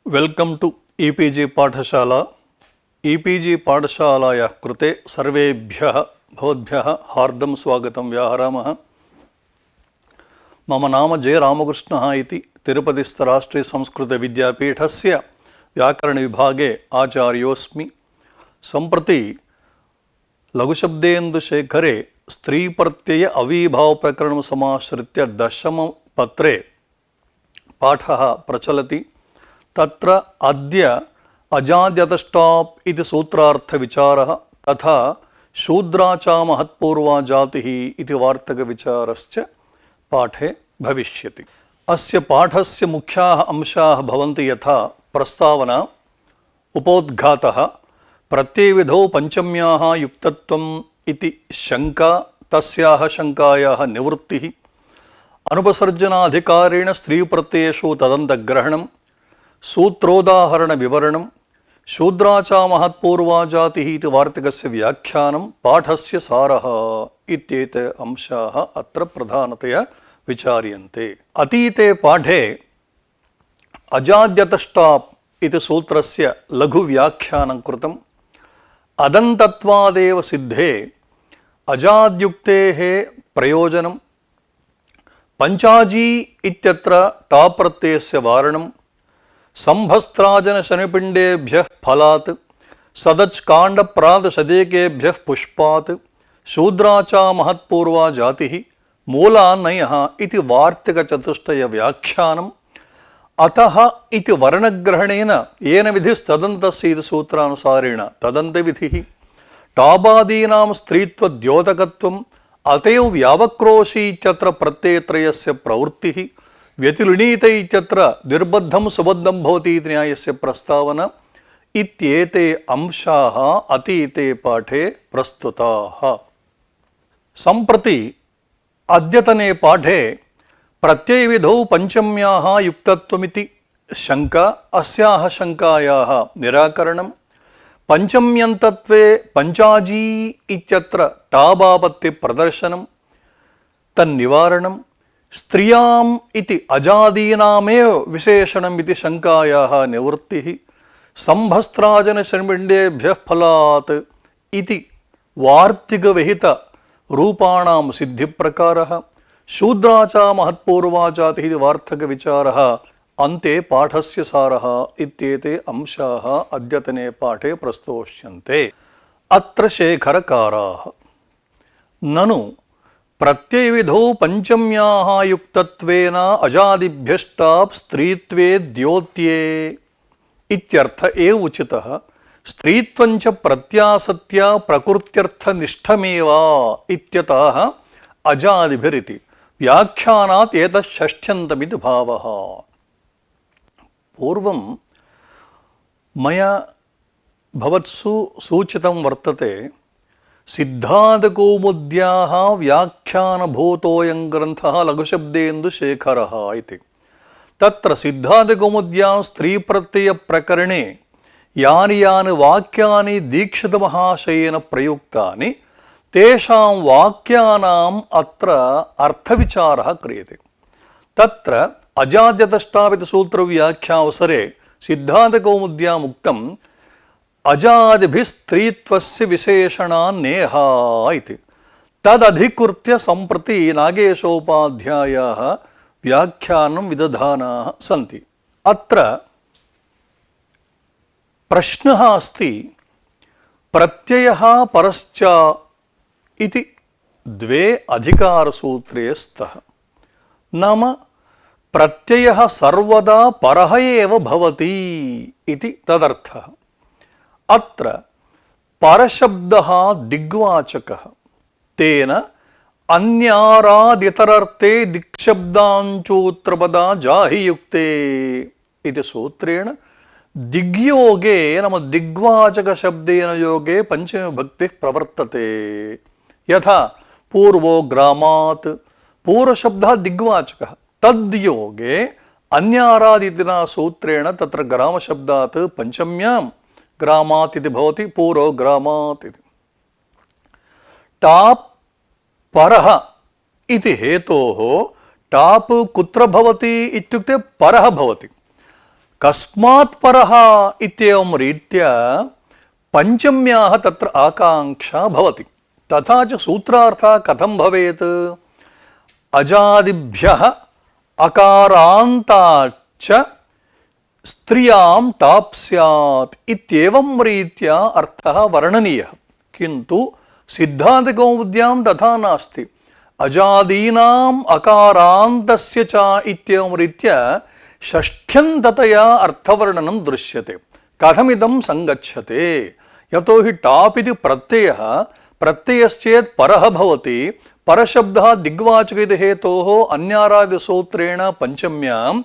Welcome to e-PG पाठशाला। E-PG पाठशालायाः कृते सर्वेभ्यः भवद्भ्यः हार्दं स्वागतं व्याहरामः। मम नाम जे रामकृष्णः इति तिरुपतिस्थ राष्ट्रीय संस्कृत विद्यापीठस्य व्याकरण विभागे आचार्योऽस्मि। सम्प्रति लघुशब्देन्दुशेखरे स्त्री प्रत्यय अविभाव प्रकरणं समाश्रित्य दशमपत्रे पाठः प्रचलति। तत्र अद्य अजाद्यतष्टाप् इति सूत्रार्थविचारः तथा शूद्राचा महत्पूर्वा जातिः इति वार्तकविचारश्च पाठे भविष्यति। अस्य पाठस्य मुख्याः अंशाः भवन्ति यथा प्रस्तावना, उपोद्घातः, प्रत्ययविधौ पञ्चम्याः युक्तत्वम् इति शङ्का, तस्याः शङ्कायाः निवृत्तिः, अनुपसर्जनाधिकारेण स्त्रीप्रत्ययेषु तदन्तग्रहणं, सूत्रोदाहरण विवरणं, शूद्राचा महत्पूर्वा जातिः इति वार्तिकस्य व्याख्यानं, पाठस्य सारः इत्येते अंशाः अत्र प्रधानतया विचार्यन्ते। अतीते पाठे अजाद्यतष्टाप् इति सूत्रस्य लघुव्याख्यानं कृतम्। अदन्तत्वादेव सिद्धे अजाद्युक्तेः प्रयोजनं, पञ्चाजी इत्यत्र टाप् प्रत्ययस्य वारणं, संभस्त्राजन शनिपिण्डेभ्यः फलात्, सदच् काण्डप्रादशदेकेभ्यः पुष्पात्, शूद्राचा महत्पूर्वा जातिः, मूलान्नयः इति वार्तिकचतुष्टय व्याख्यानम्। अतः इति वर्णग्रहणेन येन विधिस्तदन्तस्य इति सूत्रानुसारेण तदन्तविधिः, टाबादीनां स्त्रीत्वद्योतकत्वम्, अतएव व्यावक्रोशी इत्यत्र प्रत्ययत्रयस्य प्रवृत्तिः, व्यतिलुनीत इत्यत्र निर्बद्धं सुबद्धं भवति इति न्यायस्य प्रस्तावना इत्येते अंशाः अतीते पाठे प्रस्तुताः। सम्प्रति अद्यतने पाठे प्रत्ययविधौ पञ्चम्याः युक्तत्वमिति शङ्का, अस्याः शङ्कायाः निराकरणं, पञ्चम्यन्तत्वे पञ्चाजी इत्यत्र टाबापत्तिप्रदर्शनं, तन्निवारणं, स्त्रियाम् इति अजादीनामेव विशेषणम् इति शङ्कायाः निवृत्तिः, संभस्त्राजन शनिपिण्डेभ्यः फलात् इति वार्तिकविहित रूपाणां सिद्धिप्रकारः, शूद्राचा महत्पूर्वा जातिः इति वार्तकविचारः, अन्ते पाठस्य सारः इत्येते अंशाः अद्यतने पाठे प्रस्तोष्यन्ते। अत्र शेखरकाराः ननु प्रत्ययविधौ पञ्चम्याः युक्तत्वेन अजादिभ्यष्टाप् स्त्रीत्वे द्योत्ये इत्यर्थ एव उचितः। स्त्रीत्वञ्च प्रत्यासत्या प्रकृत्यर्थनिष्ठमेव इत्यतः अजादिभिरिति व्याख्यानात् एतत् षष्ठ्यन्तमिति भावः। पूर्वं मया भवत्सु सूचितं वर्तते, सिद्धान्तकौमुद्याः व्याख्यानभूतोऽयं ग्रन्थः लघुशब्देन्दुशेखरः इति। तत्र सिद्धान्तकौमुद्यां स्त्रीप्रत्ययप्रकरणे यानि यानि वाक्यानि दीक्षितमहाशयेन प्रयुक्तानि तेषां वाक्यानाम् अत्र अर्थविचारः क्रियते। तत्र अजाद्यतष्टाप् इति सूत्रव्याख्यावसरे सिद्धान्तकौमुद्याम् उक्तम् अजादिभिः स्त्रीत्वस्य विशेषणान्नेह इति। तदधिकृत्य सम्प्रति नागेशोपाध्यायाः व्याख्यानं विदधानाः सन्ति। अत्र प्रश्नः अस्ति, प्रत्ययः परश्च इति द्वे अधिकारसूत्रे स्तः। नाम प्रत्ययः सर्वदा परः एव भवति इति तदर्थः। अत्र परशब्दः दिग्वाचकः, तेन अन्यारादितरर्थे दिक्शब्दाञ्चूत्रपदा जाहि युक्ते इति सूत्रेण दिग्योगे नाम दिग्वाचकशब्देन योगे पञ्चमीविभक्तिः प्रवर्तते। यथा पूर्वो ग्रामात्, पूर्वशब्दः दिग्वाचकः, तद्योगे अन्यारादितिना सूत्रेण तत्र ग्रामशब्दात् पञ्चम्यां ग्रामात् इति भवति, पूर्वो ग्रामात् इति। टाप् परः इति हेतोः टाप् कुत्र भवति इत्युक्ते परः भवति। कस्मात् परः इत्येवं रीत्या पञ्चम्याः तत्र आकाङ्क्षा भवति। तथा च सूत्रार्थः कथं भवेत्? अजादिभ्यः अकारान्ताच्च स्त्रियां टाप् स्यात् इत्येवं रीत्या अर्थः वर्णनीयः। किन्तु सिद्धान्तकौमुद्यां तथा नास्ति। अजादीनाम् अकारान्तस्य च इत्येवं रीत्या षष्ठ्यन्ततया अर्थवर्णनं दृश्यते। कथमिदं सङ्गच्छते? यतो हि टाप् इति प्रत्ययः प्रत्ययश्चेत् परः भवति। परशब्दः दिग्वाचक इति हेतोः अन्यारादिसूत्रेण पञ्चम्याम्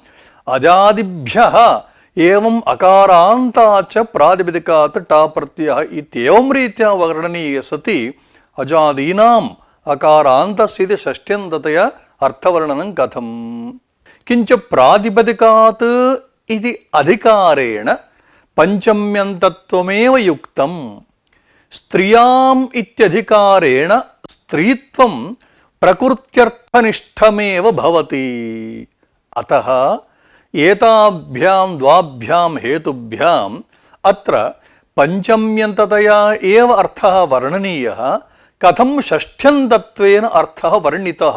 अजादिभ्यः एवम् अकारान्ताच्च प्रातिपदिकात् टाप् प्रत्ययः इत्येवं रीत्या वर्णनीये सति अजादीनाम् अकारान्तस्य इति षष्ठ्यन्ततया अर्थवर्णनं कथम्? किञ्च प्रातिपदिकात् इति अधिकारेण पञ्चम्यन्तत्वमेव युक्तम्। स्त्रियाम् इत्यधिकारेण स्त्रीत्वं प्रकृत्यर्थनिष्ठमेव भवति। अतः एताभ्यां द्वाभ्यां हेतुभ्याम् अत्र पञ्चम्यन्ततया एव अर्थः वर्णनीयः। कथं षष्ठ्यन्तत्वेन अर्थः वर्णितः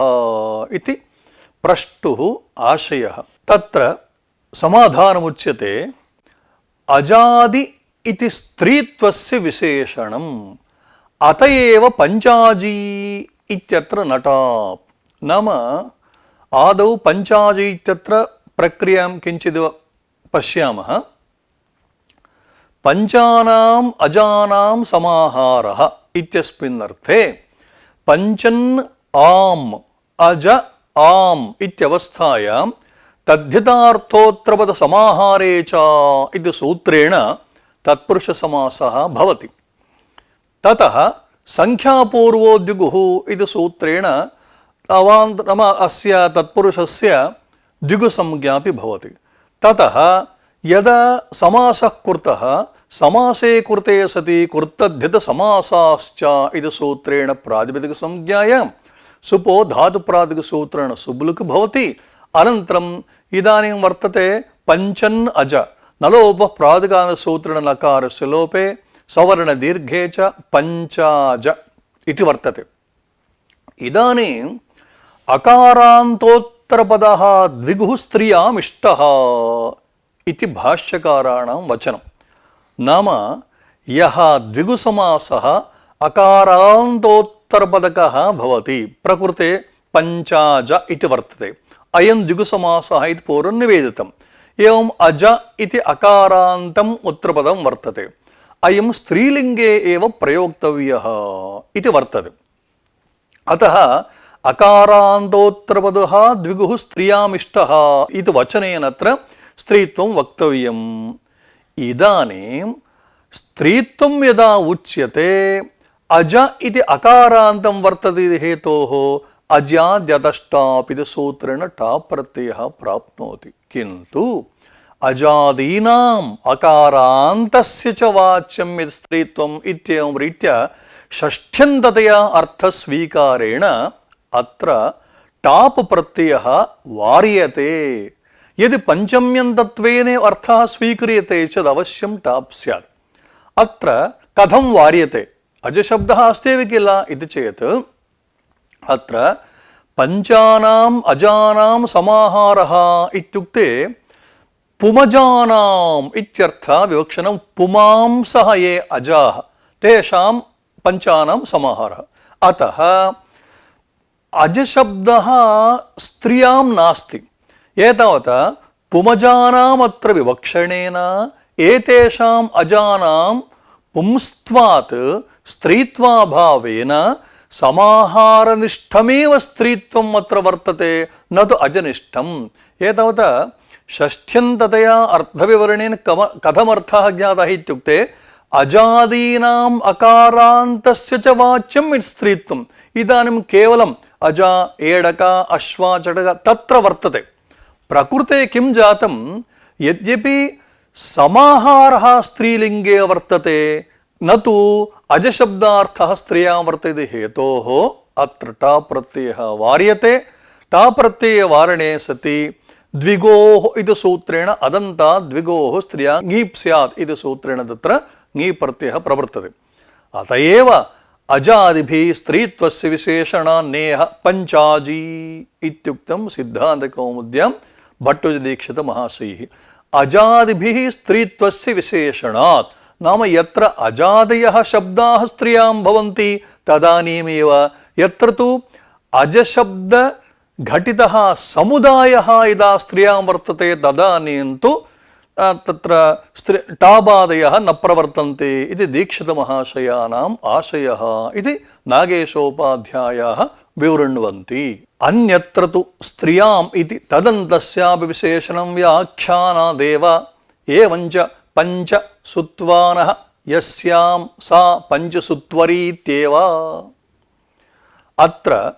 इति प्रष्टुः आशयः। तत्र समाधानमुच्यते। अजादि इति स्त्रीत्वस्य विशेषणम्, अत एव पञ्चाजी इत्यत्र न टाप्। नाम आदौ पञ्चाजी इत्यत्र प्रक्रियां किञ्चित् पश्यामः। पञ्चानाम् अजानां समाहारः इत्यस्मिन्नर्थे पञ्चन् आम् अज आम् इत्यवस्थायां तद्धितार्थोत्तरपदसमाहारे च इति सूत्रेण तत्पुरुषसमासः भवति। ततः संख्यापूर्वोद्युगुः इति सूत्रेण अस्य तत्पुरुषस्य द्विगुसंज्ञापि भवति। ततः यदा समासः कृतः समासे कृते सति कृतद्धितसमासाश्च इति सूत्रेण प्रातिपदिकसंज्ञायां सुपो धातुप्रातिपदिकसूत्रेण सुब्लुक् भवति। अनन्तरम् इदानीं वर्तते पञ्चन् अज नलोपः प्रातिपदिकसूत्रेण नकारस्य लोपे सवर्णदीर्घे च पञ्चाज इति वर्तते। इदानीम् अकारान्तोत्तरपदः द्विगुः स्त्रियाम् इष्टः इति भाष्यकाराणां वचनं। नाम यः द्विगुसमासः अकारान्तोत्तरपदकः भवति प्रकृते पञ्चाज इति वर्तते। अयं द्विगुसमासः इति पूर्वं निवेदितम्। एवम् अज इति अकारान्तम् उत्तरपदं वर्तते। अयं स्त्रीलिङ्गे एव प्रयोक्तव्यः इति वर्तते। अतः अकारान्तोत्तरपदः द्विगुः स्त्रियामिष्टः इति वचनेन अत्र स्त्रीत्वं वक्तव्यम्। इदानीं स्त्रीत्वं यदा उच्यते अज इति अकारान्तं वर्तते इति हेतोः अजाद्यतष्टाप् इति सूत्रेण टाप् प्रत्ययः प्राप्नोति। किन्तु अजादीनाम् अकारान्तस्य च वाच्यम् इति स्त्रीत्वम् इत्येवं रीत्या षष्ठ्यन्ततया अर्थस्वीकारेण अत्र टाप् प्रत्ययः वार्यते। यदि पञ्चम्यन्तत्वेन अर्थः स्वीक्रियते चेत् अवश्यं टाप् स्यात्। अत्र कथं वार्यते? अजशब्दः अस्त्येव किल इति चेत् अत्र पञ्चानाम् अजानां समाहारः इत्युक्ते पुमजानाम् इत्यर्थः विवक्षणं। पुमांसः ये अजाः तेषां पञ्चानां समाहारः। अतः अजशब्दः स्त्रियां नास्ति। एतावता पुमजानाम् अत्र विवक्षणेन एतेषाम् अजानां पुंस्त्वात् स्त्रीत्वाभावेन समाहारनिष्ठमेव स्त्रीत्वम् अत्र वर्तते, न तु अजनिष्ठम्। एतावता षष्ठ्यन्ततया अर्थविवरणेन कथमर्थः ज्ञातः इत्युक्ते अजादीनाम् अकारान्तस्य च वाच्यम् इति स्त्रीत्वम्। इदानीं केवलम् अजा एडक अश्वा चडक तत्र वर्तते। प्रकृते किं जातं? यद्यपि समाहारः स्त्रीलिङ्गे वर्तते न तु अजशब्दार्थः स्त्रियां वर्तते हेतोः अत्र टाप् प्रत्ययः वार्यते। टाप् प्रत्ययवारणे सति द्विगोः इति सूत्रेण अदन्तात् द्विगोः स्त्रिया ङीप् स्यात् इति सूत्रेण तत्र ङी प्रत्ययः प्रवर्तते। अत एव अजादिभिः स्त्रीत्वस्य विशेषणान्नेह पञ्चाजी इत्युक्तं सिद्धान्तकौमुद्यां भट्टोजीदीक्षितमहाशयैः। अजादिभिः स्त्रीत्वस्य विशेषणात् नाम यत्र अजादयः शब्दाः स्त्रियां भवन्ति तदानीमेव यत्र तु अजशब्द घटितः समुदायः यदा स्त्रियां वर्तते तदानीं तु तत्र टाबादयः न प्रवर्तन्ते इति दीक्षितमहाशयानाम् आशयः इति नागेशोपाध्यायाः विवृण्वन्ति। अन्यत्र तु स्त्रियाम् इति तदन्तस्यापि विशेषणं व्याख्यानादेव एवञ्च पञ्चसुत्वानः यस्यां सा पञ्चसुत्वरीत्येव। अत्र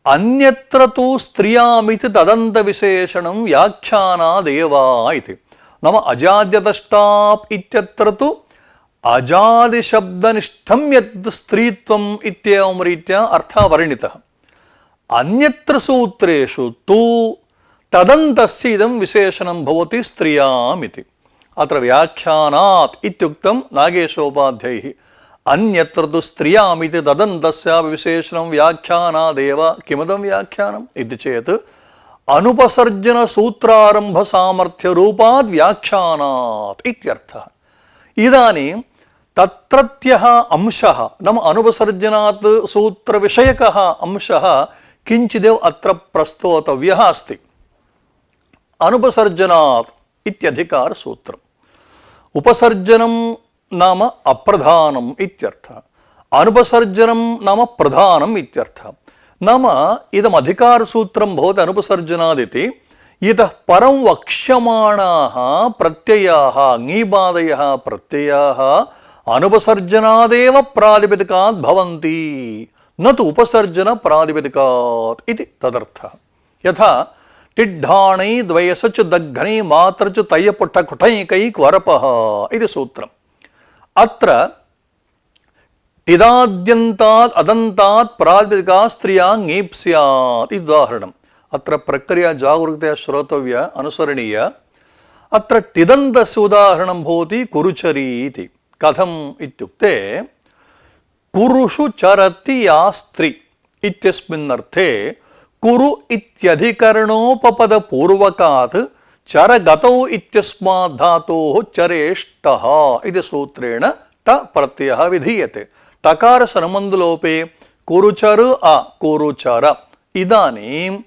अन्यत्र तु स्त्रियामिति तदन्तविशेषणं व्याख्यानादेव इति नाम अजाद्यतष्टाप् इत्यत्र तु अजादिशब्दनिष्ठं यत् स्त्रीत्वम् इत्येवं रीत्या अर्थः वर्णितः। अन्यत्र सूत्रेषु तु तदन्तस्य इदं विशेषणं भवति स्त्रियाम् इति। अत्र व्याख्यानात् इत्युक्तं नागेशोपाध्यायैः। अन्यत्र तु स्त्रियामिति तदन्तस्यापि विशेषणं व्याख्यानादेव। किमदं व्याख्यानम् इति चेत् अनुपसर्जनसूत्रारम्भसामर्थ्यरूपात् व्याख्यानात् इत्यर्थः। इदानीं तत्रत्यः अंशः नाम अनुपसर्जनात् सूत्रविषयकः अंशः किञ्चिदेव अत्र प्रस्तोतव्यः अस्ति। अनुपसर्जनात् इत्यधिकारसूत्रम्। उपसर्जनं नाम अप्रधानम् इत्यर्थः। अनुपसर्जनं नाम प्रधानम् इत्यर्थः। नाम इदम् अधिकारसूत्रं भवति अनुपसर्जनादिति। इतः परं वक्ष्यमाणाः प्रत्ययाः ङीबादयः प्रत्ययाः अनुपसर्जनादेव प्रातिपदिकात् भवन्ति न तु उपसर्जन प्रातिपदिकात् इति तदर्थः। यथा टिड्ढाणै द्वयस च दग्घनै मात्र च तयपुटकुटैकै क्वरपः इति सूत्रम्। अत्र टिदाद्यन्तात् अदन्तात् प्रातिपदिका स्त्रिया ङीप् स्यात् इति उदाहरणम्। अत्र प्रक्रिया जागरूकतया श्रोतव्या अनुसरणीय। अत्र टिदन्तस्य उदाहरणं भवति कुरुचरी इति। कथम् इत्युक्ते कुरुषु चरति या स्त्री इत्यस्मिन्नर्थे कुरु इत्यधिकरणोपपदपूर्वकात् चरगतौ इत्यस्मात् धातोः चरेष्टः इति सूत्रेण ट प्रत्ययः विधीयते। टकारसर्वमन्दलोपे कुरुचर अ कुरुचर। इदानीम्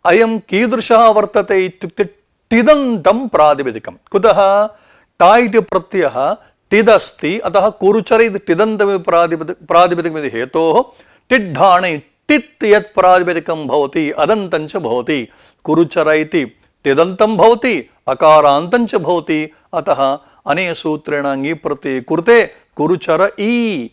अयं कीदृशः वर्तते इत्युक्ते टिदन्तं प्रातिपदिकं। कुतः टा इति प्रत्ययः टिदस्ति अतः कुरुचर इति टिदन्तमिति प्रातिपदिकमिति हेतोः टिड्ढाणै टित् यत् प्रातिपदिकं भवति अदन्तं च भवति। कुरुचर इति टिदन्तं भवति अकारान्तं च भवति। अतः अनेन सूत्रेण ङी प्रत्यये कृते कुरुचर ई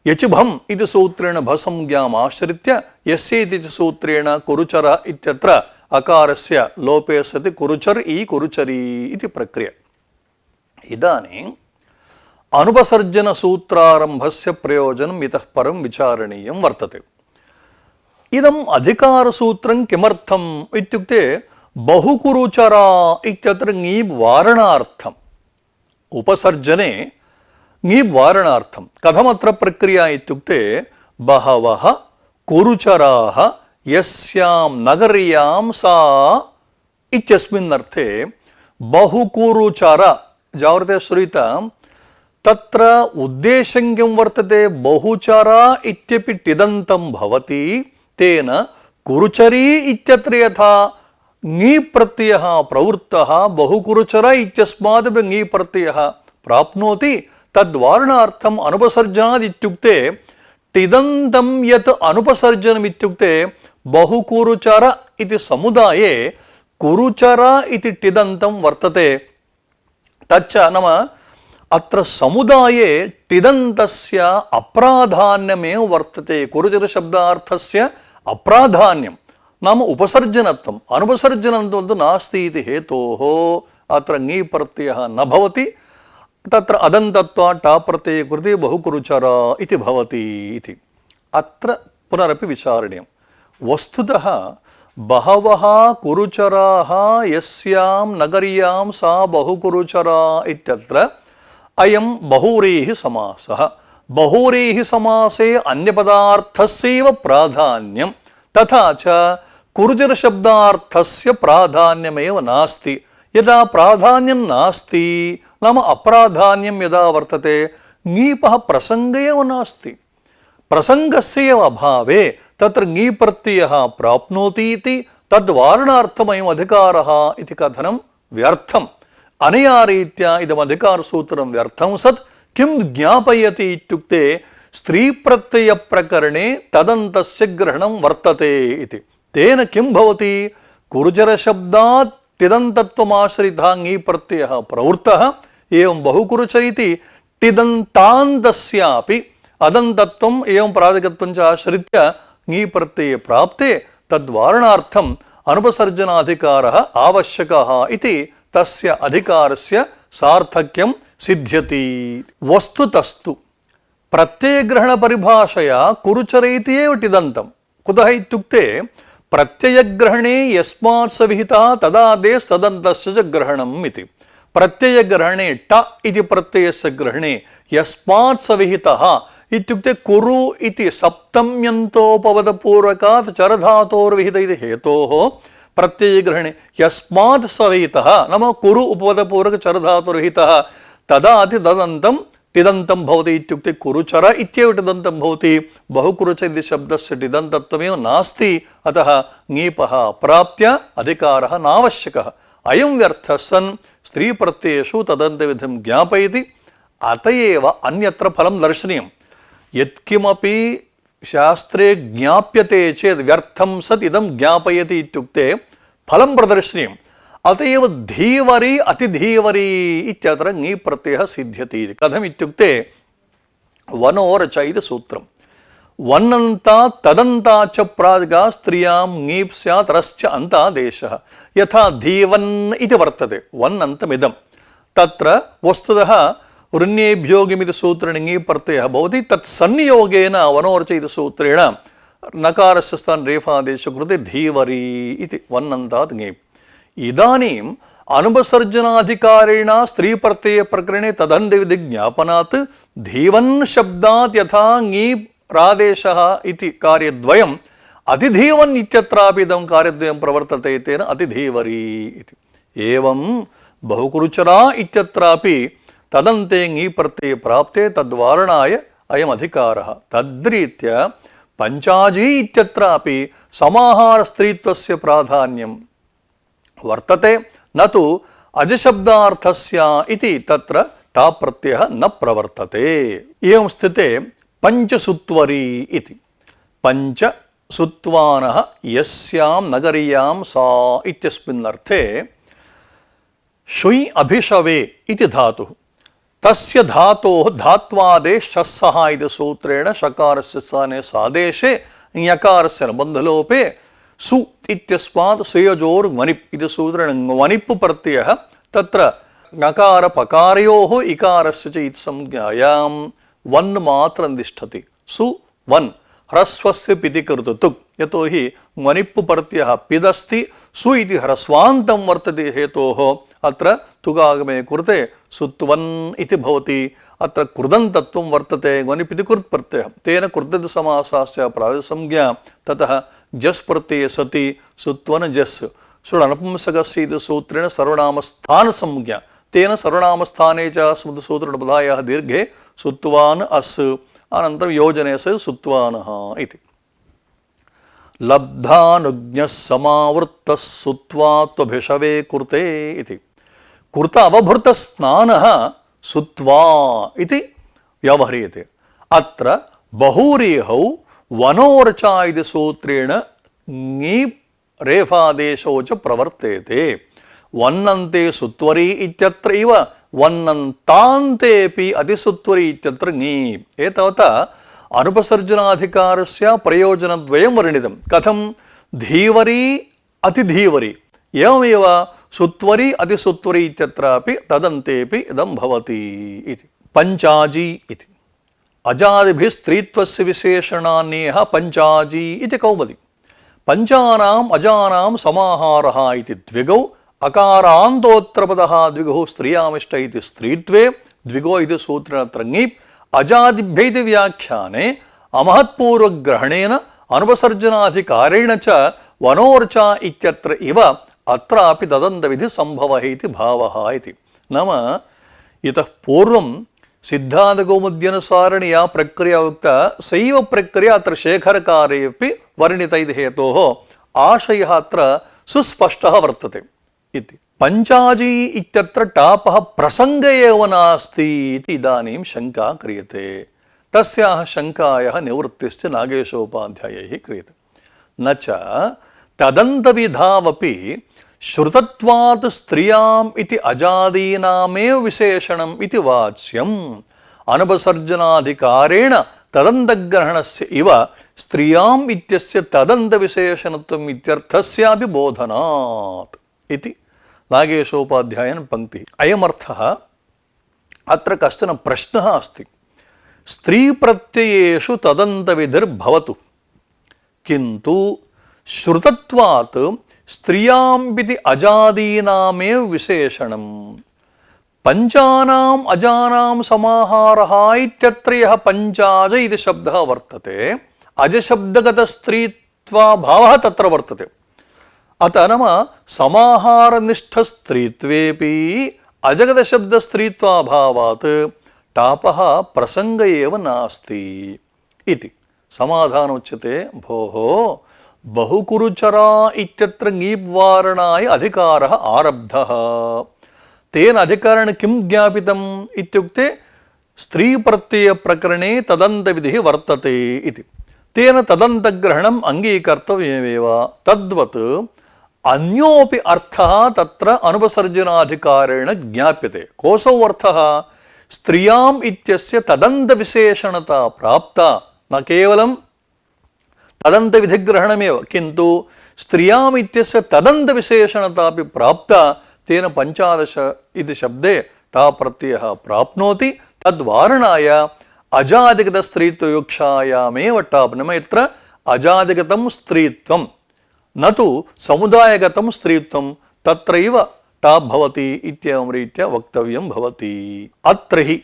यचुभम् इति सूत्रेण भसंज्ञाम् आश्रित्य यस्य इति सूत्रेण कुरुचर इत्यत्र अकारस्य लोपे सति कुरुचर ई कुरुचरी इति प्रक्रिया। इदानीम् अनुपसर्जनसूत्रारम्भस्य प्रयोजनम् इतः परं विचारणीयं वर्तते। इदम् अधिकारसूत्रं किमर्थम् इत्युक्ते बहुकुरुचरा इत्यत्र ङीब् वारणार्थम्। उपसर्जने ङीब् वारणार्थं। कथमत्र प्रक्रिया इत्युक्ते बहवः कुरुचराः यस्यां नगर्यां सा इत्यस्मिन्नर्थे बहुकुरुचर जागृते श्रूयताम्। तत्र उद्देशं किं वर्तते बहुचर इत्यपि टिदन्तं भवति। तेन कुरुचरी इत्यत्र यथा ङी प्रत्ययः प्रवृत्तः बहुकुरुचर इत्यस्मादपि ङी प्रत्ययः प्राप्नोति। तद्वारणार्थम् अनुपसर्जनात् इत्युक्ते टिदन्तं यत् अनुपसर्जनम् इत्युक्ते बहुकुरुचर इति समुदाये कुरुचर इति टिदन्तं वर्तते। तच्च नाम अत्र समुदाये टिदन्तस्य अप्राधान्यमेव वर्तते। कुरुचर शब्दार्थस्य अप्राधान्यं नाम उपसर्जनत्वम्। अनुपसर्जनत्वं तु नास्ति इति हेतोः अत्र ङी प्रत्ययः न भवति। तत्र अदन्तत्वात् टा प्रत्यये कृते बहुकुरुचर इति भवति इति। अत्र पुनरपि विचारणीयं। वस्तुतः बहवः कुरुचराः यस्यां नगर्यां सा बहुकुरुचरा इत्यत्र अयं बहुव्रीहि समासः। बहुव्रीहि समासे अन्यपदार्थस्यैव प्राधान्यं तथा च कुरुचरशब्दार्थस्य प्राधान्यमेव नास्ति। यदा प्राधान्यं नास्ति नाम अप्राधान्यं यदा वर्तते ङीपः प्रसङ्गे एव नास्ति। प्रसङ्गस्य अभावे तत्र ङी प्रत्ययः प्राप्नोति इति तद्वारणार्थमयम् अधिकारः इति कथनं व्यर्थम्। अनया रीत्या इदम् अधिकारसूत्रं व्यर्थं सत् किं ज्ञापयति इत्युक्ते स्त्रीप्रत्ययप्रकरणे तदन्तस्य ग्रहणं वर्तते इति। तेन किं भवति कुरुचरशब्दात् तिदन्तत्वमाश्रितः ङी प्रत्ययः प्रवृत्तः। एवं बहुकुरुचर इति तिदन्तान्तस्यापि अदन्तत्वम् एवं प्रातिपदिकत्वं च आश्रित्य ङी प्रत्यये प्राप्ते तद्वारणार्थम् अनुपसर्जनाधिकारः आवश्यकः इति तस्य अधिकारस्य सार्थक्यं सिद्ध्यति। वस्तुतस्तु प्रत्ययग्रहणपरिभाषया कुरुचर इति एव तिदन्तं। कुतः इत्युक्ते प्रत्ययग्रहणे यस्मात् स विहितः तदादेस्तदन्तस्य च ग्रहणम् इति। प्रत्ययग्रहणे ट इति प्रत्ययस्य ग्रहणे यस्मात् स विहितः इत्युक्ते कुरु इति सप्तम्यन्तोपपदपूर्वकात् चरधातोर्विहित इति हेतोः प्रत्ययग्रहणे यस्मात् स विहितः नाम कुरु उपपदपूर्वक चरधातुर्विहितः तदाति तदन्तं तिदन्तं भवति इत्युक्ते कुरुचर इत्येव तिदन्तं भवति। बहुकुरुच इति शब्दस्य तिदन्तत्वमेव नास्ति। अतः ङीपः प्राप्त्य अधिकारः नावश्यकः। अयं व्यर्थः सन् स्त्रीप्रत्ययेषु तदन्तविधिं ज्ञापयति। अत एव अन्यत्र फलं दर्शनीयं। यत्किमपि शास्त्रे ज्ञाप्यते चेत् व्यर्थं सत् इदं ज्ञापयति इत्युक्ते फलं प्रदर्शनीयम्। अत एव धीवरी अतिधीवरी इत्यत्र ङी प्रत्ययः सिद्ध्यति। कथम् इत्युक्ते वनोरच इति सूत्रं। वन्नन्तात् तदन्तात् च प्रातिपदिका स्त्रियां ङीप् स्यात् रश्च अन्तादेशः। यथा धीवन् इति वर्तते वन्नन्तमिदं तत्र वस्तुतः वृण्येभ्योगिमिति सूत्रेण ङी प्रत्ययः भवति। तत्संयोगेन वनोरच इति सूत्रेण नकारस्य स्थाने रेफादेशस्य कृते धीवरी इति वन्नन्तात् ङीप्। इदानीम् अनुपसर्जनाधिकारेण स्त्रीप्रत्ययप्रकरणे तदन्तविधि ज्ञापनात् धीवन् शब्दात् यथा ङीप् रादेशः इति कार्यद्वयम् अतिधीवन् इत्यत्रापि इदं कार्यद्वयं प्रवर्तते तेन अतिधीवरी इति। एवं बहुकुरुचरा इत्यत्रापि तदन्ते ङी प्रत्यये प्राप्ते तद्वारणाय अयम् अधिकारः। तद्रीत्या पञ्चाजी इत्यत्रापि समाहारस्त्रीत्वस्य प्राधान्यं वर्तते न तु अजशब्दार्थस्य इति तत्र टा प्रत्ययः न प्रवर्तते। एवं स्थिते पञ्चसुत्वरी इति। पञ्चसुत्वानः यस्यां नगर्यां सा इत्यस्मिन् अर्थे शुय् अभिशवे इति धातुः। तस्य धातोः धात्वादेशः इति सूत्रेण शकारस्य स्थाने सादेशे ञकारस्य बन्धलोपे सु इत्यस्मात् सुयजोर् वनिप् इति सूत्रेण वनिप् प्रत्ययः तत्र ङकार पकारयोः इकारस्य च इत्संज्ञायां वन् मात्रं तिष्ठति। सु वन् ह्रस्वस्य पिति कृततुक्। यतोहि वनिप् प्रत्ययः पिदस्ति सु इति ह्रस्वान्तं वर्तते हेतोः अत्र तुगागमे कृते सुत्वन् इति भवति। अत्र कृदन्तत्वं वर्तते वनिप् इति कृत् प्रत्ययः तेन कृदन्तसमासस्य प्रातिसंज्ञा। ततः जस् प्रत्यये सति सुत्वन् जस् षडनपुंसकस्य इति सूत्रेण सर्वनामस्थानसंज्ञा तेन सर्वनामस्थाने च स्मृतिसूत्रणबुधायाः दीर्घे सुत्वान् अस् अनन्तरं योजने स सुत्वानः इति। लब्धानुज्ञः समावृत्तः सुत्वात्वभिषवे कृते इति। कृत अवभृतस्नानः सुत्वा इति व्यवह्रियते। अत्र बहुव्रीहौ वनोरचा इति सूत्रेण ङी रेफादेशो च प्रवर्तेते। वन्नन्ते सुत्वरी इत्यत्र इव वन्नन्तान्तेऽपि अतिसुत्वरी इत्यत्र ङी। एतावता अनुपसर्जनाधिकारस्य प्रयोजनद्वयं वर्णितं। कथं धीवरी अतिधीवरी एवमेव सुत्वरी अतिसुत्वरी इत्यत्रापि तदन्तेऽपि इदं भवति इति। पञ्चाजी इति अजादिभिः स्त्रीत्वस्य विशेषणान्येह पञ्चाजी इति कौमुदी। पंचानाम् अजानां समाहारः इति द्विगौ अकारान्तोत्तरपदः द्विगुः स्त्रियामिष्ट इति स्त्रीत्वे द्विगो इति सूत्रेण त्रङीप् अजादिभ्य इति व्याख्याने अमहत्पूर्वग्रहणेन अनुपसर्जनाधिकारेण च वनोर्चा इत्यत्र इव अत्रापि तदन्तविधि सम्भवः इति भावः इति। नाम इतः पूर्वं सिद्धान्तकौमुद्यनुसारेण या प्रक्रिया उक्ता सैव प्रक्रिया अत्र शेखरकारे अपि वर्णिता इति हेतोः आशयः अत्र सुस्पष्टः वर्तते इति। पञ्चाजी इत्यत्र टापः प्रसङ्ग एव नास्ति इति इदानीं शङ्का क्रियते। तस्याः शङ्कायाः निवृत्तिश्च नागेशोपाध्यायैः क्रियते। न च तदन्तविधावपि श्रुतत्वात् स्त्रियाम् इति अजादीनामेव विशेषणम् इति वाच्यम् अनुपसर्जनाधिकारेण तदन्तग्रहणस्य इव स्त्रियाम् इत्यस्य तदन्तविशेषणत्वम् इत्यर्थस्यापि बोधनात् इति नागेशोपाध्यायन पंक्तिः। अयमर्थः अत्र कश्चन प्रश्नः अस्ति। स्त्रीप्रत्ययेषु तदन्तविधिर्भवतु किन्तु श्रुतत्वात् स्त्रियाम् इति अजादीनामेव विशेषणम् पंचानाम् अजानां समाहारः इत्यत्र यः पञ्चाज इति शब्दः वर्तते अजशब्दगतस्त्रीत्वाभावः तत्र वर्तते। अतः नाम समाहारनिष्ठस्त्रीत्वेपि अजगतशब्दस्त्रीत्वाभावात् टापः प्रसङ्ग एव नास्ति इति। समाधान उच्यते भोः बहुकुरुचरा इत्यत्र ङीप्वारणाय अधिकारः आरब्धः। तेन अधिकारेण किं ज्ञापितम् इत्युक्ते स्त्रीप्रत्ययप्रकरणे तदन्तविधिः वर्तते इति। तेन तदन्तग्रहणम् अङ्गीकर्तव्यमेव। तद्वत् अन्योपि अर्थः तत्र अनुपसर्जनाधिकारेण ज्ञाप्यते। कोऽसौ अर्थः? स्त्रियाम् इत्यस्य तदन्तविशेषणता प्राप्ता, न केवलं तदन्तविधिग्रहणमेव किन्तु स्त्रियाम् इत्यस्य तदन्तविशेषणतापि प्राप्ता। तेन पञ्चादश इति शब्दे टा प्रत्ययः प्राप्नोति। तद्वारणाय अजादिगतस्त्रीत्वयुक्षायामेव टाप् नाम यत्र अजादिगतं स्त्रीत्वं न तु समुदायगतं स्त्रीत्वं तत्रैव टाप् भवति इत्येवं रीत्या वक्तव्यं भवति। अत्र हि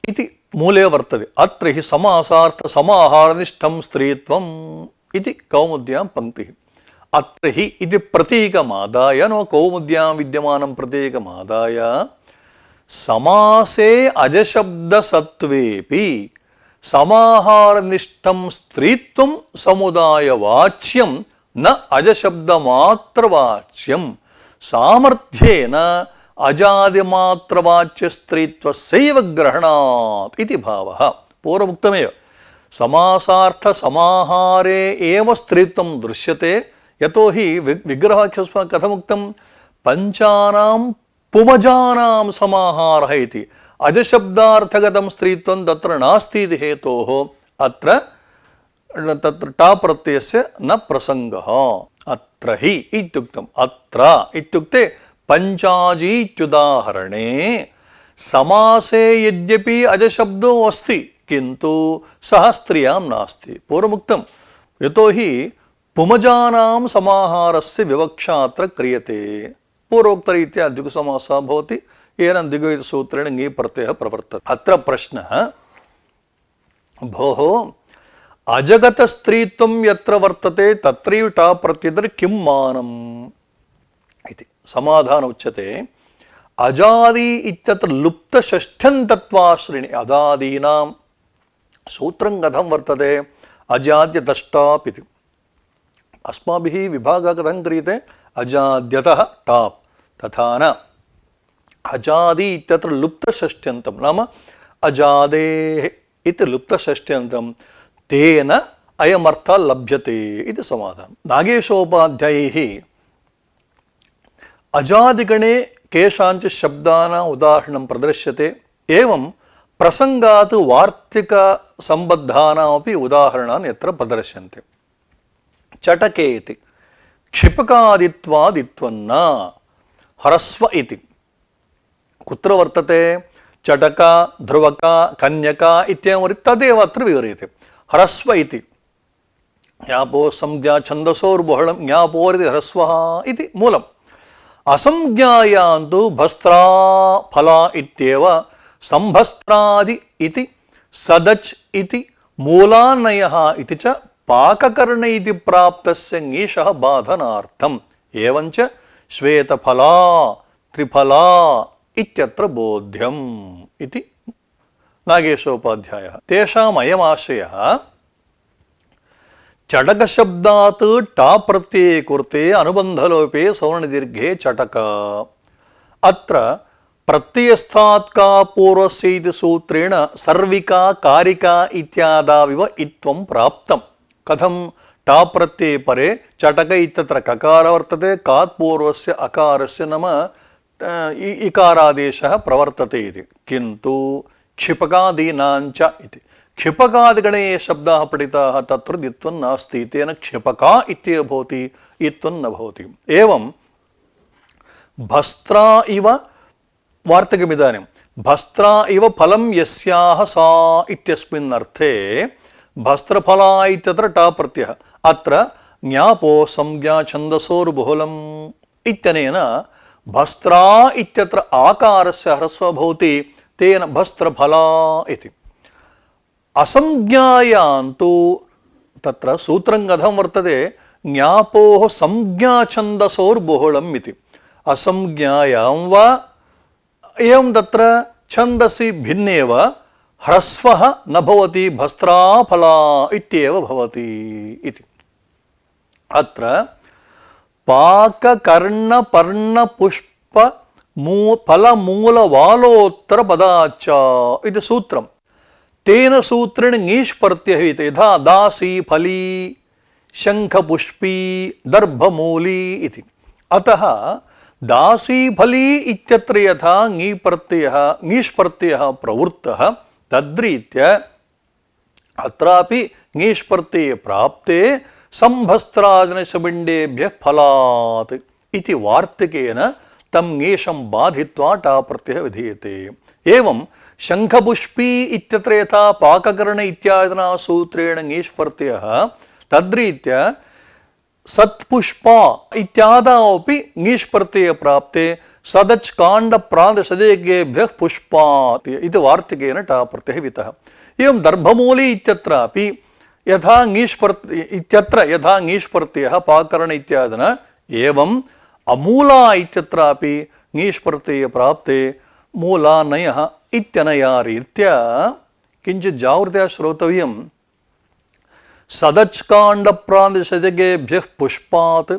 इति मूले वर्तते। अत्र हि समासार्थ समाहारनिष्ठं स्त्रीत्वम् इति कौमुद्यां पंक्तिः। अत्र हि इति प्रतीकमादाय नो कौमुद्यां विद्यमानं प्रतीकमादाय समासे अजशब्दसत्त्वेपि समाहारनिष्ठं स्त्रीत्वं समुदायवाच्यं न अजशब्दमात्रवाच्यं सामर्थ्येन अजादिमात्रवाच्यस्त्रीत्वस्यैव ग्रहणात् इति भावः। पूर्वमुक्तमेव समासार्थ समाहारे एव स्त्रीत्वं दृश्यते। यतो हि विग्रहाख्यस्मात् कथमुक्तं पंचानां पुमजानां समाहारः इति। अजशब्दार्थगतं स्त्रीत्वं तत्र नास्ति इति हेतोः अत्र तत्र टा प्रत्ययस्य न प्रसङ्गः। अत्र हि इत्युक्तम्। अत्र इत्युक्ते पंचाजी इत्युदाहरणे समासे यद्यपि अजशब्दो अस्ति किन्तु सः स्त्रियां नास्ति। पूर्वमुक्तं यतो हि पुमजानां समाहारस्य विवक्षा अत्र क्रियते। पूर्वोक्तरीत्या द्विगुसमासः भवति येन द्विगुसूत्रेण ङी प्रत्ययः प्रवर्तते। अत्र प्रश्नः भोः अजगतस्त्रीत्वं यत्र वर्तते तत्रैव टा प्रत्ययेतर किं मानम् इति। समाधान उच्यते अजादि इत्यत्र लुप्तषष्ठ्यन्तत्वाश्रिणी अजादीनां सूत्रं कथं वर्तते अजाद्यतश्टाप् इति। अस्माभिः विभागः कथं क्रियते अजाद्यतः टाप् तथा न अजादि इत्यत्र लुप्तषष्ठ्यन्तं नाम अजादेः इति लुप्तषष्ठ्यन्तं तेन अयमर्थः लभ्यते इति समाधानं। नागेशोपाध्यायैः अजादिगणे केषाञ्चित् शब्दानाम् उदाहरणं प्रदर्श्यते। एवं प्रसङ्गात् वार्तिकसम्बद्धानामपि उदाहरणानि यत्र प्रदर्श्यन्ते। चटके इति क्षिपकादित्वादित्वन्न ह्रस्व इति कुत्र वर्तते? चटका ध्रुवका कन्यका इत्येवं तदेव अत्र विवर्यते। ह्रस्व इति జ్ఞాపో సంజ్ఞా ఛందసోర్బహుళం జ్ఞాపోరితి హ్రస్వః ఇది మూలం. అసంజ్ఞాయాంతు భస్త్రా ఫలా ఇత్యేవ సంభస్త్రాది ఇతి సదచ్ ఇతి మూలాన్నయః ఇతి చ పాకకర్ణ ఇతి ప్రాప్తస్య ङीषः బాధనార్థం ఏవంచ శ్వేతఫలా త్రిఫలా ఇత్యత్ర బోధ్యం ఇది నాగేశోపాధ్యాయः. తేషాం అయమాశయः చటకశబ్దాత్ టా ప్రత్యయే కృతే అనుబంధలోపే సవర్ణదీర్ఘే చటక. అత్ర ప్రత్యయస్థాత్ కా పూర్వస్యైతి సూత్రేణ సర్వికా కారికా ఇత్యాదావివ ఇత్వం ప్రాప్తం. కథం? టా ప్రత్యయే పరే చటక ఇత్యత్ర కకార వర్తతే, కాత్ పూర్వస్య అకారస్య నమ ఇకారాదేశः ప్రవర్తతే ఇది. కింతు క్షిపకాదీనాంచ ఇది क्षिपकादिगणे ये शब्दाः पठिताः तत्र इत्थं नास्ति, तेन क्षिपका इत्येव भवति, इत्थं न भवति. एवं भस्त्रा इव वार्तिकमिदानीं भस्त्रा इव फलं यस्याः सा इत्यस्मिन् अर्थे भस्त्रफला इत्यत्र टा प्रत्ययः. अत्र ज्ञापो संज्ञा छन्दसोर्बहुलम् इत्यनेन भस्त्रा इत्यत्र आकारस्य ह्रस्वः भवति, तेन भस्त्रफला इति. असंज्ञायांतु तत्र सूत्रं कथं वर्तते? ज्ञापोः संज्ञाछन्दसोर्बहुळम् इति. असंज्ञायां वा एवं तत्र छन्दसि भिन्नेव ह्रस्वः न भवति, भस्त्राफला इत्येव भवति इति. अत्र पाककर्णपर्णपुष्प फलमूलवालोत्तरपदाच्च इति सूत्रम्. तेन सूत्रेण ङीष् प्रत्ययः यथा दासी फली शंखपुष्पी दर्भमूली इति. अतः दासी फली इत्यत्र यथा ङीष् प्रत्ययः प्रवृत्तः तद्रीत्य अत्रापि ङीष् प्रत्यये प्राप्ते संभस्त्रादिनशबिण्डेभ्यः फलात् इति वार्तिकेन तं ङीषं बाधित्वा टा प्रत्ययः विधीयते. एवं शंखपुष्पी इत्यत्र यथा पाककर्ण इत्यादिना सूत्रेण ङीष् प्रत्ययः तद्रीत्य सत्पुष्पा इत्यादावपि ङीष् प्रत्यये प्राप्ते सदच् काण्ड प्रान्तसदेकेभ्यः पुष्पात् इति वार्तिकेन टा प्रत्ययः वितः. एवं दर्भमूली इत्यत्रापि यथा ङीष् प्रत्ययः पाककर्ण इत्यादिना एवं अमूला इत्यत्रापि ङीष् प्रत्यये प्राप्ते मूलानयः इत्यनया रीत्या किञ्चित् जागृत्या श्रोतव्यं. सदच्काण्डप्रान्तशतकेभ्यः पुष्पात्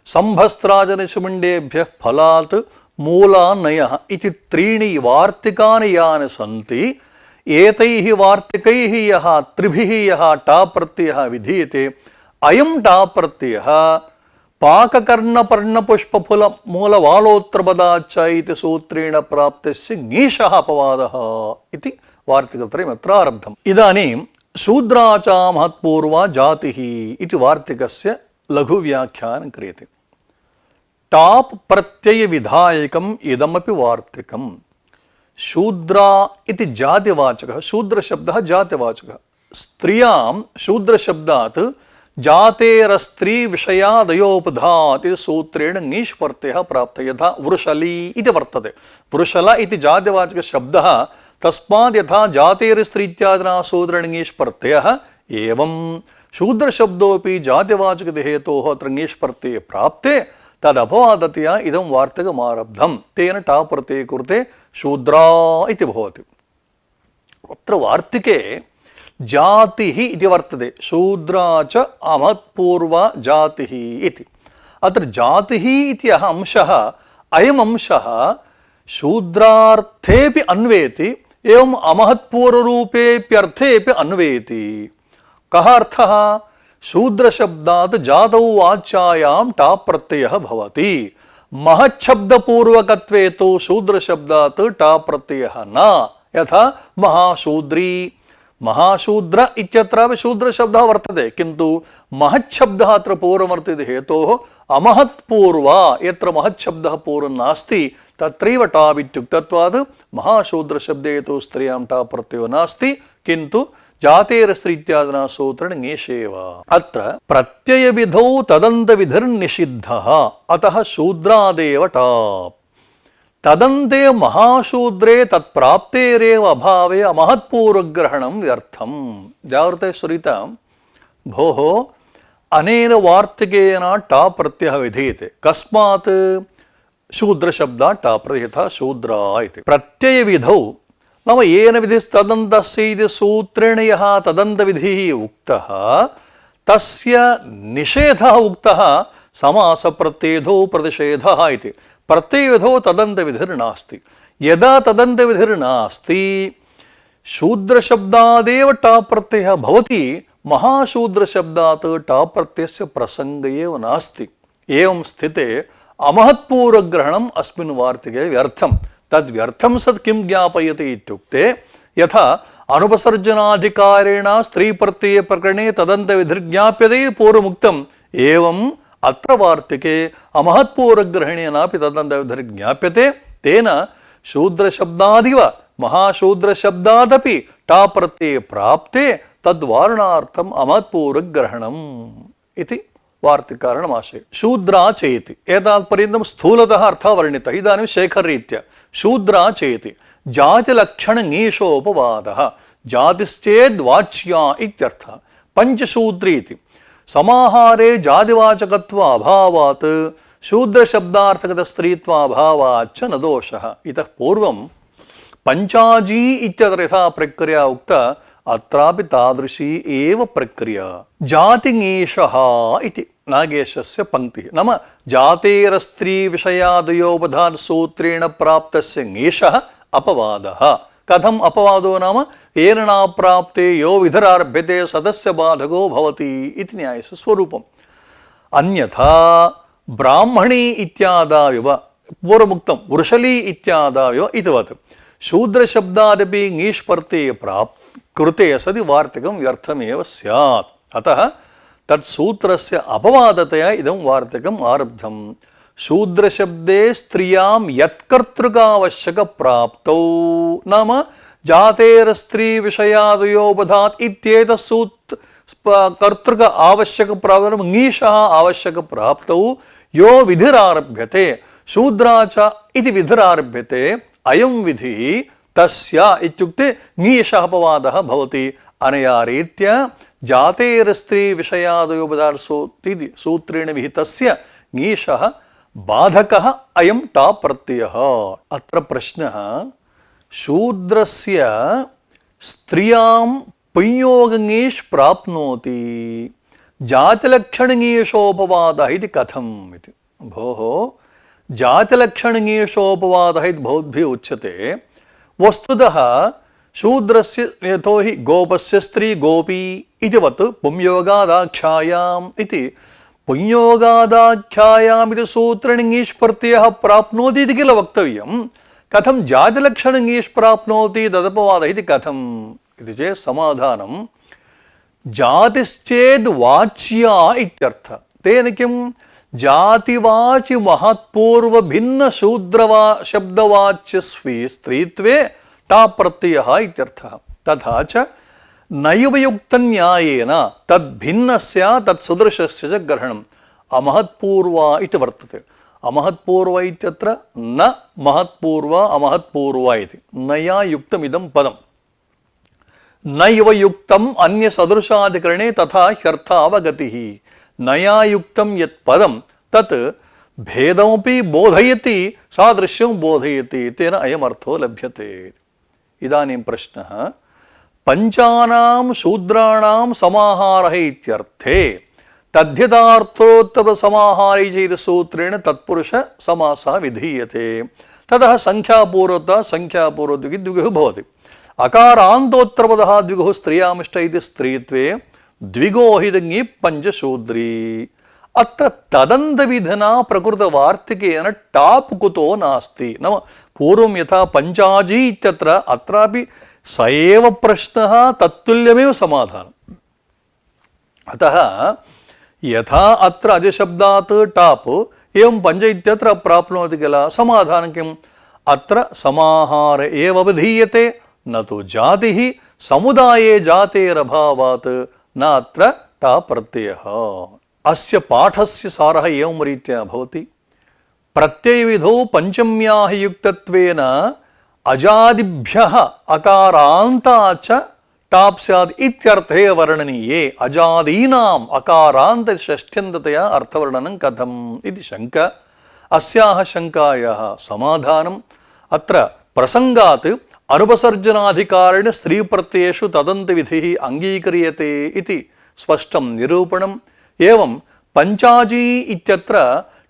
संभस्त्राजनिशुमिण्डेभ्यः फलात् मूलानयः इति त्रीणि वार्तिकानि यानि सन्ति, एतैः वार्तिकैः यः त्रिभिः यः टा प्रत्ययः विधीयते, अयं टा प्रत्ययः पाककर्णपर्णपुष्पफुल मूलवालोत्तरपदाच्च इति सूत्रेण प्राप्तस्य ङीषः अपवादः इति वार्तिकत्रयम् अत्र आरब्धम्. इदानीं शूद्राचा महत्पूर्वा जातिः इति वार्तिकस्य लघुव्याख्यानं क्रियते. टाप् प्रत्ययविधायकम् इदमपि वार्तिकम्. शूद्रा इति जातिवाचकः, शूद्रशब्दः जातिवाचकः. स्त्रियां शूद्रशब्दात् जातेरस्त्री विषयादयोपधात् सूत्रेण ङीष् प्रत्ययः प्राप्तः. यथा वृषली इति वर्तते, वृषल इति जातिवाचकशब्दः, तस्मात् यथा जातेरस्त्री इत्यादिना सूत्रेण ङीष् प्रत्ययः एवं शूद्रशब्दोऽपि जातिवाचकहेतोः अत्र ङीष् प्रत्यये प्राप्ते तदपवादतया इदं वार्तिकमारब्धं. तेन टा प्रत्यये कृते शूद्रा इति भवति. अत्र वार्तिके जातिः इति वर्तते, शूद्रा च अमत्पूर्वा जातिः इति. अत्र जातिः इति यः अंशः, अयम् अंशः शूद्रार्थेऽपि अन्वेति, एवम् अमहत्पूर्वरूपेऽप्यर्थेऽपि अन्वेति. कः अर्थः? शूद्रशब्दात् जातौ वाच्यायां टा प्रत्ययः भवति. महच्छब्दपूर्वकत्वे तु शूद्रशब्दात् टा प्रत्ययः न. यथा महाशूद्री, महाशूद्र इत्यत्रापि शूद्रशब्दः वर्तते, किन्तु महच्छब्दः अत्र पूर्वं वर्तते हेतोः अमहत्पूर्वा, यत्र महच्छब्दः पूर्वं नास्ति तत्रैव टाप् इत्युक्तत्वात् महाशूद्रशब्दे तु स्त्रियां टा प्रत्ययो नास्ति, किन्तु जातेरस्त्री इत्यादिना सूत्रेण ङेशेव अत्र प्रत्ययविधौ तदन्तविधिर्निषिद्धः अतः शूद्रादेव टाप् तदन्ते महाशूद्रे तत्प्राप्तेरेव अभावे महत्पूर्वग्रहणं व्यर्थं जागृते स्मृता भोः अनेन वार्तिकेन टाप् प्रत्ययः विधीयते कस्मात् शूद्रशब्दात् टाप् प्रत्ययः शूद्रा इति प्रत्ययविधौ नाम येन विधिस्तदन्तस्य इति सूत्रेण यः तदन्तविधिः उक्तः तस्य निषेधः उक्तः समासप्रत्ययधौ प्रतिषेधः इति प्रत्ययविधौ तदन्तविधिर्नास्ति यदा तदन्तविधिर्नास्ति शूद्रशब्दादेव टाप् प्रत्ययः भवति महाशूद्रशब्दात् टाप् प्रत्ययस्य प्रसङ्ग एव नास्ति एवं स्थिते अमहत्पूर्वग्रहणम् अस्मिन् वार्तिके व्यर्थं तद्व्यर्थं सत् किं ज्ञापयति इत्युक्ते यथा अनुपसर्जनाधिकारेण स्त्रीप्रत्यये प्रकरणे तदन्तविधिर्ज्ञाप्यते पूर्वमुक्तम् एवम् अत्र वार्तिके अमहत्पूर्वग्रहेणेनापि तदन्तविधिर्ज्ञाप्यते तेन शूद्रशब्दादिव महाशूद्रशब्दादपि टाप् प्रत्यये प्राप्ते तद्वारणार्थम् अमहत्पूर्वग्रहणम् इति वार्तिकारणमाशय शूद्रा चेति एतावत्पर्यन्तं स्थूलतः अर्थः वर्णितः इदानीं शेखररीत्या शूद्रा चेति जातिलक्षणङीषोपवादः जातिश्चेद्वाच्या इत्यर्थः पञ्चशूद्री इति समाहारे जातिवाचकत्व अभावात् शूद्रशब्दार्थगतस्त्रीत्वाभावाच्च न दोषः इतः पूर्वं पञ्चाजी इत्यत्र यथा प्रक्रिया उक्ता अत्रापि तादृशी एव प्रक्रिया जातिङीषः इति नागेशस्य पङ्क्तिः नाम जातेरस्त्री विषयादयोपधान सूत्रेण प्राप्तस्य ङीषः अपवादः कथम् अपवादो नाम येन नाप्राप्ते यो विधिरारभ्यते सदस्य बाधको भवति इति न्यायस्य स्वरूपम् अन्यथा ब्राह्मणी इत्यादाविव पूर्वमुक्तं वृषली इत्यादाविव इतिवत् शूद्रशब्दादपि ङीष् प्रत्यये कृते सति वार्तिकं व्यर्थमेव स्यात् अतः तत्सूत्रस्य अपवादतया इदं वार्तिकम् आरब्धम् शूद्रशब्दे स्त्रियां यत्कर्तृकावश्यकप्राप्तौ नाम जातेरस्त्री विषयादयोपधात् इत्येतत् कर्तृक आवश्यकप्राप्तौ ङीषः आवश्यकप्राप्तौ यो विधिरारभ्यते शूद्रा च इति विधिरारभ्यते अयं विधिः तस्य इत्युक्ते ङीषः अपवादः भवति अनया रीत्या जातेरस्त्री विषयादयोपधात् सूत्रेण विहितस्य ङीषः बाधकः अयं टाप् प्रत्ययः अत्र प्रश्नः शूद्रस्य स्त्रियां पुंयोगङीष् प्राप्नोति जातिलक्षणङीषोपवादः इति कथम् इति भोः जातिलक्षणङीषोपवादः इति भवद्भिः उच्यते वस्तुतः शूद्रस्य यतोहि गोपस्य स्त्री गोपी इतिवत् पुंयोगादाख्यायाम् इति पुंयोगादाख्यायाम् इति सूत्रेण ङीष् प्रत्ययः प्राप्नोति इति किल वक्तव्यं कथं जातिलक्षणङीष् प्राप्नोति तदपवादः इति कथम् इति चेत् समाधानं जातिश्चेद् वाच्या इत्यर्थः तेन किं जातिवाचि महत्पूर्व भिन्न शूद्रवा शब्दवाच्य स्त्रीत्वे टाप् प्रत्ययः इत्यर्थः तथा च नैव युक्तन्यायेन तद्भिन्नस्य तत्सदृशस्य च ग्रहणम् अमहत्पूर्वा इति वर्तते अमहत्पूर्व इत्यत्र न महत्पूर्व अमहत्पूर्व इति नया युक्तमिदं पदम् नैव युक्तम् अन्यसदृशाधिकरणे तथा ह्यर्थावगतिः नया युक्तं यत् पदं तत् भेदमपि बोधयति सादृश्यं बोधयति तेन अयमर्थो लभ्यते इदानीं प्रश्नः पञ्चानां शूद्राणां समाहारः इत्यर्थे तद्धितार्थोत्तरसमाहारे चेति सूत्रेण तत्पुरुष समासः विधीयते ततः संख्यापूर्वता संख्यापूर्वद्विगि द्विगुः भवति अकारान्तोत्तरपदः द्विगुः स्त्रियामिष्ट इति स्त्रीत्वे द्विगो हि ङि पञ्चशूद्री अत्र तदन्तविधिना प्रकृतवार्तिकेन टाप् कुतो नास्ति नाम पूर्वं यथा पञ्चाजी इत्यत्र अत्रापि स एव प्रश्नः तत्तुल्यमेव समाधानम् अतः यथा अत्र अजशब्दात् टाप् एवं पञ्च इत्यत्र प्राप्नोति किल समाधानं किम् अत्र समाहार एव विधीयते न तु जातिः समुदाये जातेरभावात् नात्र टा प्रत्ययः। अस्य पाठस्य सारः एवं रीत्या भवति। प्रत्ययविधौ पञ्चम्याः युक्तत्वेन अजादिभ्यः अकारान्ता च टाप् स्यात् इत्यर्थे वर्णनीये। अजादीनाम् अकारान्त षष्ठ्यन्ततया अर्थवर्णनं कथम् इति शङ्का। अस्याः शङ्कायाः समाधानम् अत्र प्रसङ्गात् अनुपसर्जनाधिकारेण स्त्रीप्रत्ययेषु तदन्तविधिः अङ्गीक्रियते इति स्पष्टं निरूपणम्। एवं पञ्चाजी इत्यत्र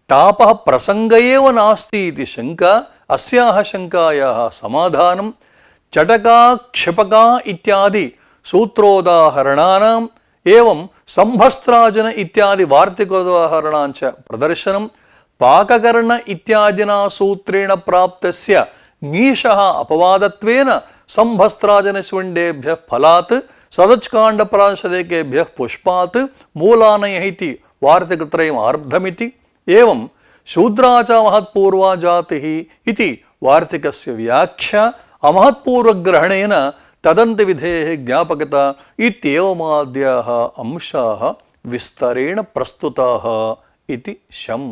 टापः प्रसङ्ग एव नास्ति इति शङ्का। अस्याः शङ्कायाः समाधानं चटका क्षिपका इत्यादि सूत्रोदाहरणानाम् एवं सम्भस्त्राजन इत्यादि वार्तिकोदाहरणाञ्च प्रदर्शनं। पाककर्ण इत्यादिना सूत्रेण प्राप्तस्य नीशः अपवादत्वेन सम्भस्त्राजनशुण्डेभ्यः फलात् सदच्काण्डपराशदेकेभ्यः पुष्पात् मूलानयः इति वार्तिकत्रयम् आरब्धमिति। एवं शूद्रा च महत्पूर्वा जातिः इति वार्तिकस्य व्याख्या अमहत्पूर्वग्रहणेन तदन्तविधेः ज्ञापकता इत्येवमाद्याः अंशाः विस्तरेण प्रस्तुताः इति शम्।